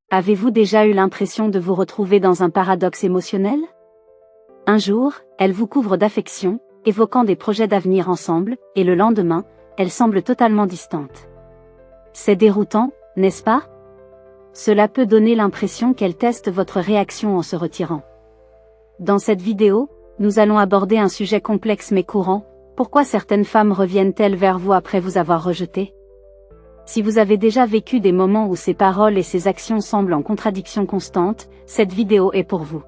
Avez-vous déjà eu l'impression de vous retrouver dans un paradoxe émotionnel? Un jour, elle vous couvre d'affection, évoquant des projets d'avenir ensemble, et le lendemain, elle semble totalement distante. C'est déroutant, n'est-ce pas? Cela peut donner l'impression qu'elle teste votre réaction en se retirant. Dans cette vidéo, nous allons aborder un sujet complexe mais courant: pourquoi certaines femmes reviennent-elles vers vous après vous avoir rejeté? Si vous avez déjà vécu des moments où ces paroles et ces actions semblent en contradiction constante, cette vidéo est pour vous.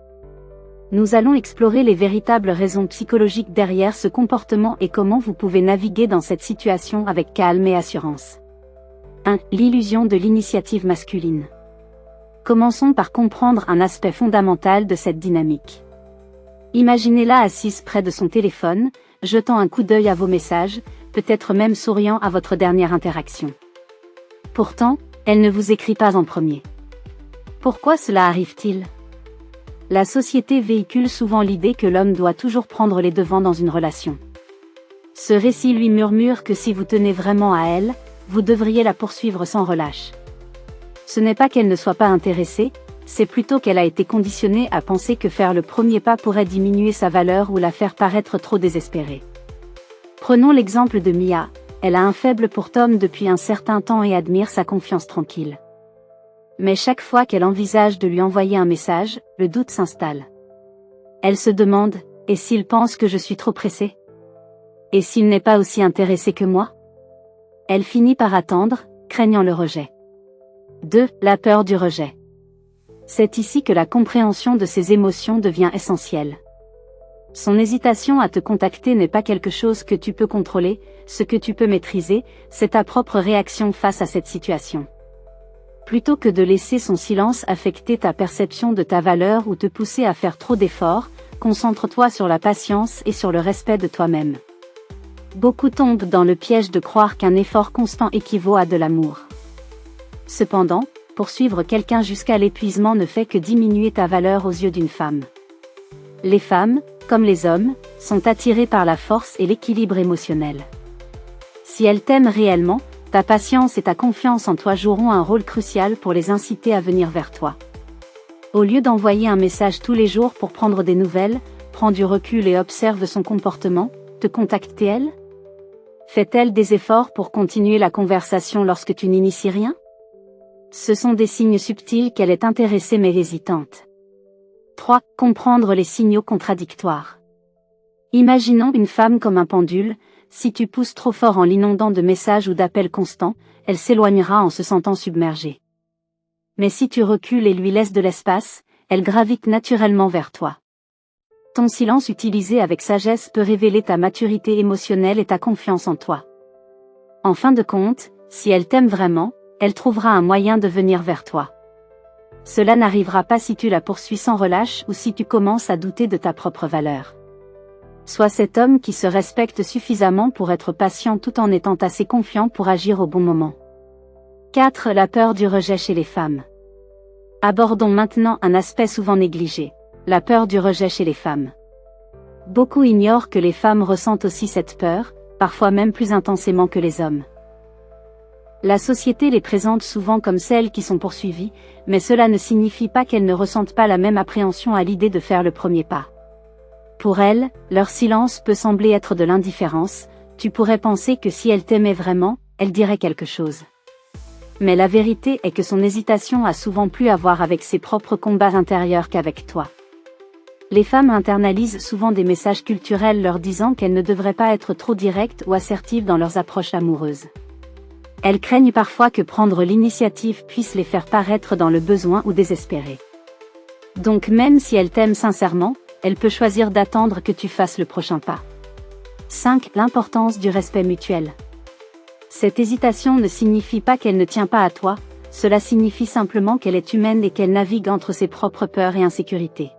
Nous allons explorer les véritables raisons psychologiques derrière ce comportement et comment vous pouvez naviguer dans cette situation avec calme et assurance. 1. L'illusion de l'initiative masculine. Commençons par comprendre un aspect fondamental de cette dynamique. Imaginez-la assise près de son téléphone, jetant un coup d'œil à vos messages, peut-être même souriant à votre dernière interaction. Pourtant, elle ne vous écrit pas en premier. Pourquoi cela arrive-t-il? La société véhicule souvent l'idée que l'homme doit toujours prendre les devants dans une relation. Ce récit lui murmure que si vous tenez vraiment à elle, vous devriez la poursuivre sans relâche. Ce n'est pas qu'elle ne soit pas intéressée, c'est plutôt qu'elle a été conditionnée à penser que faire le premier pas pourrait diminuer sa valeur ou la faire paraître trop désespérée. Prenons l'exemple de Mia. Elle a un faible pour Tom depuis un certain temps et admire sa confiance tranquille. Mais chaque fois qu'elle envisage de lui envoyer un message, le doute s'installe. Elle se demande: et s'il pense que je suis trop pressée? Et s'il n'est pas aussi intéressé que moi? Elle finit par attendre, craignant le rejet. 2. La peur du rejet. C'est ici que la compréhension de ses émotions devient essentielle. Son hésitation à te contacter n'est pas quelque chose que tu peux contrôler, ce que tu peux maîtriser, c'est ta propre réaction face à cette situation. Plutôt que de laisser son silence affecter ta perception de ta valeur ou te pousser à faire trop d'efforts, concentre-toi sur la patience et sur le respect de toi-même. Beaucoup tombent dans le piège de croire qu'un effort constant équivaut à de l'amour. Cependant, poursuivre quelqu'un jusqu'à l'épuisement ne fait que diminuer ta valeur aux yeux d'une femme. Les femmes, comme les hommes, sont attirées par la force et l'équilibre émotionnel. Si elles t'aiment réellement, ta patience et ta confiance en toi joueront un rôle crucial pour les inciter à venir vers toi. Au lieu d'envoyer un message tous les jours pour prendre des nouvelles, prends du recul et observe son comportement. Te contacte-t-elle? Fait-elle des efforts pour continuer la conversation lorsque tu n'inities rien? Ce sont des signes subtils qu'elle est intéressée mais hésitante. 3. Comprendre les signaux contradictoires. Imaginons une femme comme un pendule. Si tu pousses trop fort en l'inondant de messages ou d'appels constants, elle s'éloignera en se sentant submergée. Mais si tu recules et lui laisses de l'espace, elle gravite naturellement vers toi. Ton silence utilisé avec sagesse peut révéler ta maturité émotionnelle et ta confiance en toi. En fin de compte, si elle t'aime vraiment, elle trouvera un moyen de venir vers toi. Cela n'arrivera pas si tu la poursuis sans relâche ou si tu commences à douter de ta propre valeur. Sois cet homme qui se respecte suffisamment pour être patient tout en étant assez confiant pour agir au bon moment. 4. La peur du rejet chez les femmes. Abordons maintenant un aspect souvent négligé: la peur du rejet chez les femmes. Beaucoup ignorent que les femmes ressentent aussi cette peur, parfois même plus intensément que les hommes. La société les présente souvent comme celles qui sont poursuivies, mais cela ne signifie pas qu'elles ne ressentent pas la même appréhension à l'idée de faire le premier pas. Pour elles, leur silence peut sembler être de l'indifférence. Tu pourrais penser que si elle t'aimait vraiment, elle dirait quelque chose. Mais la vérité est que son hésitation a souvent plus à voir avec ses propres combats intérieurs qu'avec toi. Les femmes internalisent souvent des messages culturels leur disant qu'elles ne devraient pas être trop directes ou assertives dans leurs approches amoureuses. Elles craignent parfois que prendre l'initiative puisse les faire paraître dans le besoin ou désespérées. Donc même si elle t'aime sincèrement, elle peut choisir d'attendre que tu fasses le prochain pas. 5. L'importance du respect mutuel. Cette hésitation ne signifie pas qu'elle ne tient pas à toi, cela signifie simplement qu'elle est humaine et qu'elle navigue entre ses propres peurs et insécurités.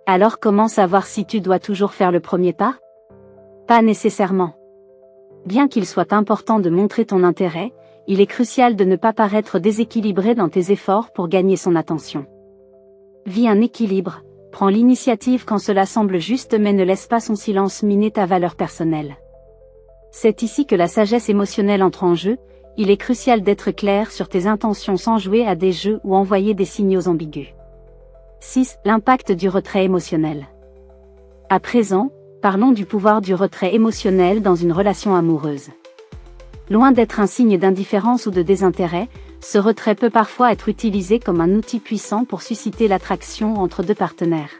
Alors comment savoir si tu dois toujours faire le premier pas? Pas nécessairement. Bien qu'il soit important de montrer ton intérêt, il est crucial de ne pas paraître déséquilibré dans tes efforts pour gagner son attention. Vis un équilibre, prends l'initiative quand cela semble juste mais ne laisse pas son silence miner ta valeur personnelle. C'est ici que la sagesse émotionnelle entre en jeu. il est crucial d'être clair sur tes intentions sans jouer à des jeux ou envoyer des signaux ambigus. 6. L'impact du retrait émotionnel. À présent, parlons du pouvoir du retrait émotionnel dans une relation amoureuse. Loin d'être un signe d'indifférence ou de désintérêt, ce retrait peut parfois être utilisé comme un outil puissant pour susciter l'attraction entre deux partenaires.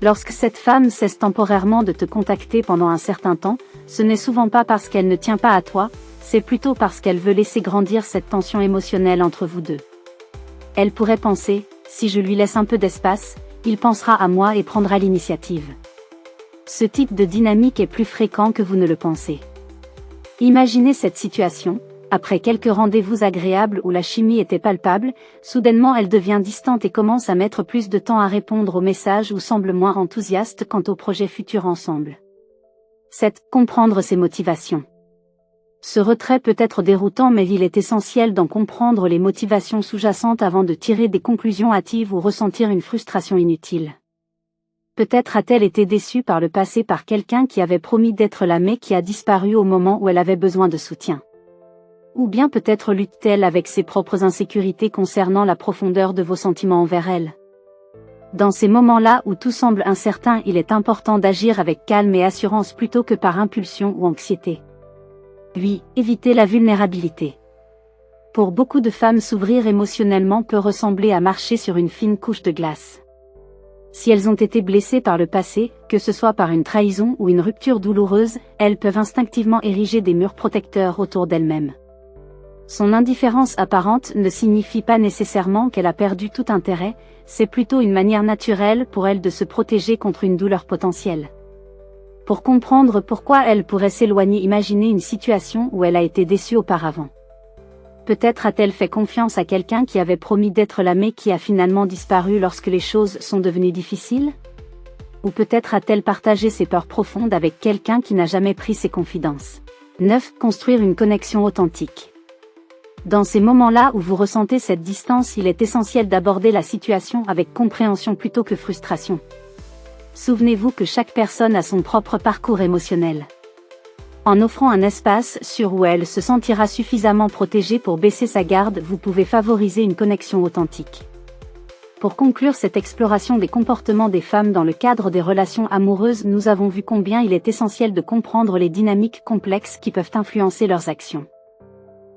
Lorsque cette femme cesse temporairement de te contacter pendant un certain temps, ce n'est souvent pas parce qu'elle ne tient pas à toi, c'est plutôt parce qu'elle veut laisser grandir cette tension émotionnelle entre vous deux. Elle pourrait penser, si je lui laisse un peu d'espace, il pensera à moi et prendra l'initiative. Ce type de dynamique est plus fréquent que vous ne le pensez. Imaginez cette situation, après quelques rendez-vous agréables où la chimie était palpable, soudainement elle devient distante et commence à mettre plus de temps à répondre aux messages ou semble moins enthousiaste quant au projet futur ensemble. 7. Comprendre ses motivations. Ce retrait peut être déroutant mais il est essentiel d'en comprendre les motivations sous-jacentes avant de tirer des conclusions hâtives ou ressentir une frustration inutile. Peut-être a-t-elle été déçue par le passé par quelqu'un qui avait promis d'être là mais qui a disparu au moment où elle avait besoin de soutien. Ou bien peut-être lutte-t-elle avec ses propres insécurités concernant la profondeur de vos sentiments envers elle. Dans ces moments-là où tout semble incertain, il est important d'agir avec calme et assurance plutôt que par impulsion ou anxiété. 8. Éviter la vulnérabilité. Pour beaucoup de femmes, s'ouvrir émotionnellement peut ressembler à marcher sur une fine couche de glace. Si elles ont été blessées par le passé, que ce soit par une trahison ou une rupture douloureuse, elles peuvent instinctivement ériger des murs protecteurs autour d'elles-mêmes. Son indifférence apparente ne signifie pas nécessairement qu'elle a perdu tout intérêt, c'est plutôt une manière naturelle pour elle de se protéger contre une douleur potentielle. Pour comprendre pourquoi elle pourrait s'éloigner, imaginez une situation où elle a été déçue auparavant. Peut-être a-t-elle fait confiance à quelqu'un qui avait promis d'être là mais qui a finalement disparu lorsque les choses sont devenues difficiles? Ou peut-être a-t-elle partagé ses peurs profondes avec quelqu'un qui n'a jamais pris ses confidences? 9. Construire une connexion authentique. Dans ces moments-là où vous ressentez cette distance, il est essentiel d'aborder la situation avec compréhension plutôt que frustration. Souvenez-vous que chaque personne a son propre parcours émotionnel. En offrant un espace sûr où elle se sentira suffisamment protégée pour baisser sa garde, vous pouvez favoriser une connexion authentique. Pour conclure cette exploration des comportements des femmes dans le cadre des relations amoureuses, nous avons vu combien il est essentiel de comprendre les dynamiques complexes qui peuvent influencer leurs actions.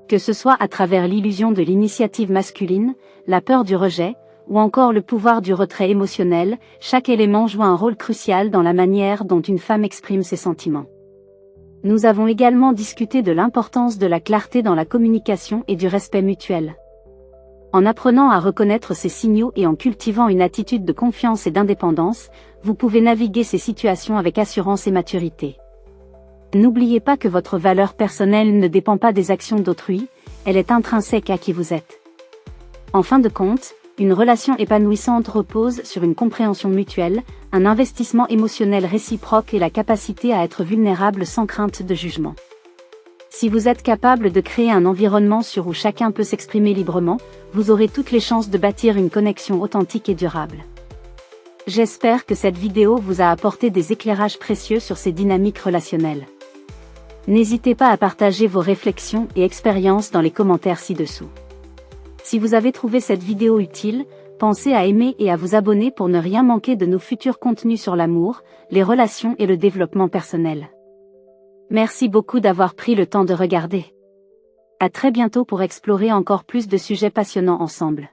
Que ce soit à travers l'illusion de l'initiative masculine, la peur du rejet, ou encore le pouvoir du retrait émotionnel, chaque élément joue un rôle crucial dans la manière dont une femme exprime ses sentiments. Nous avons également discuté de l'importance de la clarté dans la communication et du respect mutuel. En apprenant à reconnaître ces signaux et en cultivant une attitude de confiance et d'indépendance, vous pouvez naviguer ces situations avec assurance et maturité. N'oubliez pas que votre valeur personnelle ne dépend pas des actions d'autrui, elle est intrinsèque à qui vous êtes. En fin de compte, une relation épanouissante repose sur une compréhension mutuelle, un investissement émotionnel réciproque et la capacité à être vulnérable sans crainte de jugement. Si vous êtes capable de créer un environnement sûr où chacun peut s'exprimer librement, vous aurez toutes les chances de bâtir une connexion authentique et durable. J'espère que cette vidéo vous a apporté des éclairages précieux sur ces dynamiques relationnelles. N'hésitez pas à partager vos réflexions et expériences dans les commentaires ci-dessous. Si vous avez trouvé cette vidéo utile, pensez à aimer et à vous abonner pour ne rien manquer de nos futurs contenus sur l'amour, les relations et le développement personnel. Merci beaucoup d'avoir pris le temps de regarder. À très bientôt pour explorer encore plus de sujets passionnants ensemble.